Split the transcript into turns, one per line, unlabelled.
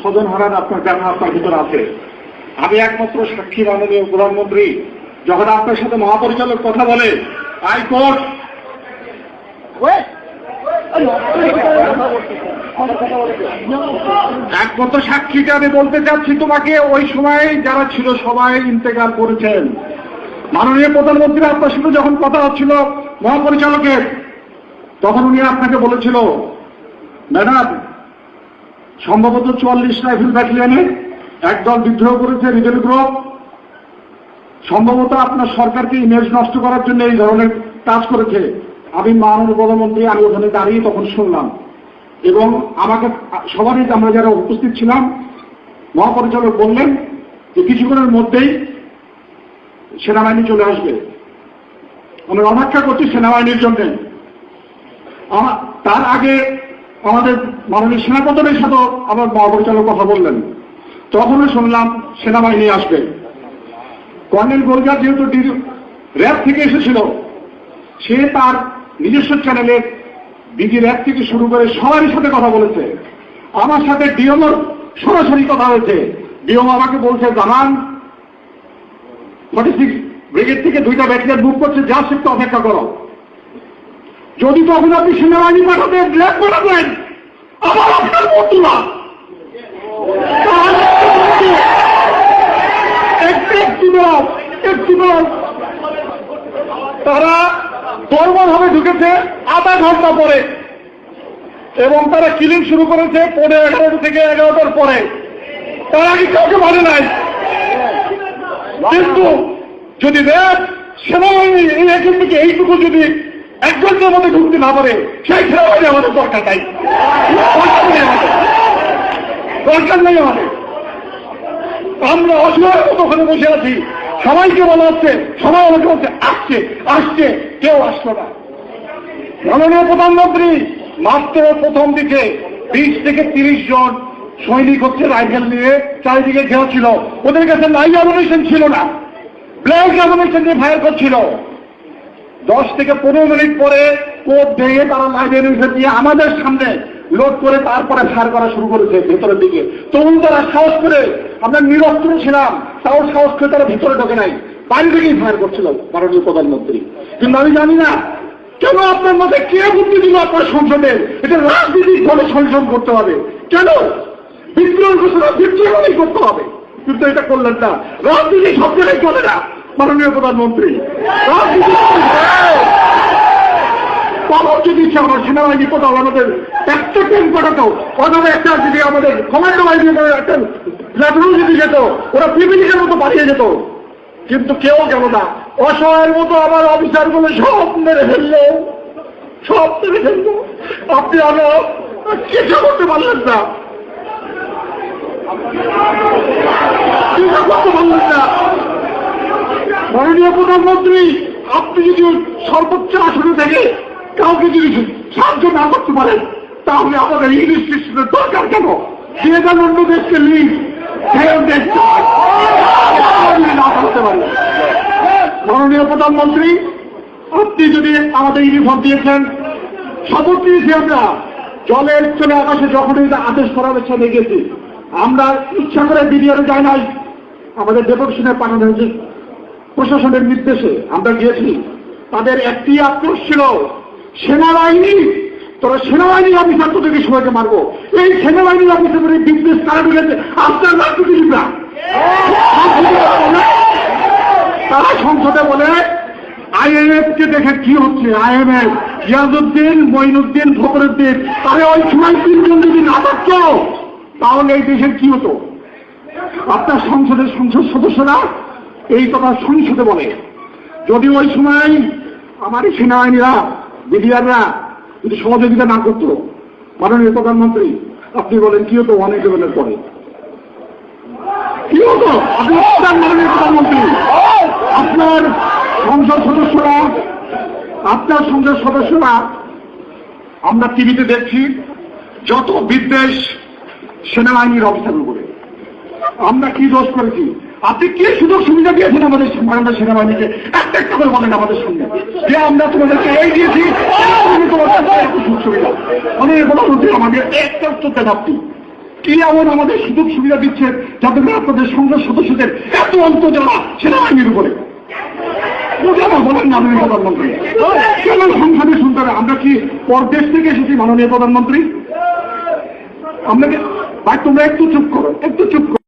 স্বজন হারান আপনার কারণ আপনার ভিতরে আছে। আমি একমাত্র সাক্ষী মাননীয় প্রধানমন্ত্রী, যখন আপনার সাথে মহাপরিচালক কথা বলে হাইকোর্ট একমাত্র সাক্ষীকে আমি বলতে চাচ্ছি তোমাকে, ওই সময় যারা ছিল সবাই ইন্তেকাল করেছেন। মাননীয় প্রধানমন্ত্রী আপনার সাথে যখন কথা হচ্ছিল মহাপরিচালকের, তখন উনি আপনাকে বলেছিল ম্যাডাম সম্ভবত 44 রাইফেল ব্যাটালিয়নে একদল বিদ্রোহ করেছে রিবেল গ্রুপ, সম্ভবত আপনার সরকারকে ইমেজ নষ্ট করার জন্য এই ধরনের কাজ করেছে। আমি মাননীয় প্রধানমন্ত্রী আমি ওখানে দাঁড়িয়ে তখন শুনলাম, এবং আমাকে সবারই আমরা যারা উপস্থিত ছিলাম মহাপরিচালক বললেন যে কিছুক্ষণের মধ্যেই সেনাবাহিনী চলে আসবে, আমরা অপেক্ষা করছি সেনাবাহিনীর জন্য। তার আগে আমাদের মাননীয় সেনাপ্রধানের সাথে আমার মহাপরিচালক কথা বললেন, তখনও শুনলাম সেনাবাহিনী আসবে। কর্নেল গোলজার যেহেতু র্যাব থেকে এসেছিল, সে তার নিজস্ব চ্যানেলে বিজি র্যাব থেকে শুরু করে সবারই সাথে কথা বলেছে। আমার সাথে ডিএমওর সরাসরি কথা হয়েছে। ডিএম আমাকে বলছে জানান 46 ব্রিগেড থেকে 2টা ব্যাটালিয়ন মুভ করছে, যা একটু অপেক্ষা করো। যদি তখন আপনি সেনাবাহিনী পাঠাতেন, র্যাব পাঠাতেন, আবার আপনার বন্ধুরা তারা দরবারভাবে ঢুকেছে আধা ঘন্টা পরে, এবং তারা কিলিং শুরু করেছে 11:30 থেকে 11টার পরে। তারা কি কাউকে মানে নাই, কিন্তু যদি র্যাব সেনাবাহিনী এই এখান থেকে এইটুকু যদি 1 ঘন্টার মধ্যে ঢুকতে না পারে, সেই সেনাবাহিনী আমাদের দরকার নাই, দরকার নেই আমাদের। আমরা অসহায়ের মতো ওখানে বসে আছি, সবাইকে বলা হচ্ছে, সবাই আমাকে বলছে আসছে আসছে, কেউ আসলো না। মাননীয় প্রধানমন্ত্রী মাত্র প্রথম দিকে 20 থেকে 30 জন সৈনিক হচ্ছে রাইফেল নিয়ে চারিদিকে ঘেরা ছিল, ওদের কাছে লাইভ অ্যামুনিশন ছিল না, ব্ল্যাক অ্যামুনিশন দিয়ে ফায়ার করছিল। 10 থেকে 15 মিনিট পরে কোপ ভেঙে তারা লাইভ অ্যামুনিশন দিয়ে আমাদের সামনে লোড করে তারপরে ফায়ার করা শুরু করেছে ভেতরের দিকে। তখন তারা সাহস করে, আমরা নিরস্ত্র ছিলাম, তাও সাহস করে তারা ভিতরে ঢোকে নাই, বাইরে থেকেই ফায়ার করছিল মাননীয় প্রধানমন্ত্রী। কিন্তু আমি জানি না কেন আপনার মধ্যে কে বুদ্ধি দিল আপনার সংসদে এটা রাজনীতিক দলে সংশোধন করতে হবে, কেন বিদ্রোহ ঘোষণা বিদ্রোহই করতে হবে, কিন্তু এটা করলেন না। রাজনীতি সব জায়গায় চলে না মাননীয় প্রধানমন্ত্রী, রাজনীতি খবর যদি ইচ্ছে আমার সেনাবাহিনী কোথাও আমাদের একটা ট্রেন পাঠাতো, অথবা একটা যদি আমাদের কমান্ডো বাহিনী একটা প্ল্যাটুন যদি যেত, ওরা পিপিলিকের মতো পাঠিয়ে যেত, কিন্তু কেউ গেল না। অসহায়ের মতো আমার অফিসার গুলো সব মেরে ফেললো, সব মেরে ফেললো। আপনি আরো কিছু করতে পারলেন না, কিছু করতে পারলেন না। মাননীয় প্রধানমন্ত্রী আপনি যদি সর্বোচ্চ আসনে থেকে কাউকে যদি সাহায্য না করতে পারেন, তাহলে আমাদের ইংলিশ সিস্টেমের দরকার কেন? যে যান অন্য দেশকে লিগ না করতে পারে। মাননীয় প্রধানমন্ত্রী আপনি যদি আমাদের ইউনিফর্ম দিয়েছেন, শপথ দিয়েছি আমরা, জলের চলে আকাশে যখনই আদেশ করা হয়েছে গেছি, আমরা ইচ্ছা করে বিডিআরে যাই নাই, আমাদের ডেপুটেশনে পাঠানো হয়েছে প্রশাসনের নির্দেশে আমরা গিয়েছি। তাদের একটি আক্রোশ ছিল সেনাবাহিনী, তোরা সেনাবাহিনী অফিসার তোদেরকে সবাইকে মারবো। এই সেনাবাহিনী অফিসারের বিজনেস কারা ঢুকেছে আপনার রাজনীতিবিদরা। তারা সংসদে বলে আইএমএফ কে দেখে কি হচ্ছে, আইএমএফ ইয়াজউদ্দিন মঈনুদ্দিন ফখরুদ্দিন, তাহলে ওই সময় 3 জন যদি না থাকতো তাহলে এই দেশের কি হতো? আপনার সংসদের সংসদ সদস্যরা এই কথা সংসদে বলে। যদি ওই সময় আমার সেনাবাহিনীরা বিডিআররা যদি সহযোগিতা না করতো, মাননীয় প্রধানমন্ত্রী আপনি বলেন কি হতো? অনেক লেভেলের পরে কি হতো? আপনি মাননীয় প্রধানমন্ত্রী, আপনার সংসদ সদস্যরা, আপনার সংসদ সদস্যরা আমরা টিভিতে দেখছি যত বিদ্বেষ সেনাবাহিনীর অফিসারের উপরে। আমরা কি দোষ করেছি? আপনি কি সুযোগ সুবিধা দিয়েছেন আমাদের সেনাবাহিনীকে? একটা একটা করে বলেন আমাদের সঙ্গে যে আমরা তোমাদেরকে এই দিয়েছি, তোমাদের সুযোগ সুবিধা। মাননীয় প্রধানমন্ত্রী আমাদের একটা উত্তর দেন আপনি। কি এমন আমাদের সুযোগ সুবিধা দিচ্ছেন যাতে করে আপনাদের সংসদ সদস্যদের এত অন্তর্জালা সেনাবাহিনীর উপরে? বোঝানো বলেন মাননীয় প্রধানমন্ত্রী, কেন সংসদে শুনতে হবে? আমরা কি পরদেশ থেকে এসেছি মাননীয় প্রধানমন্ত্রী? আপনাকে ভাই তোমরা একটু চুপ করো, একটু চুপ করো।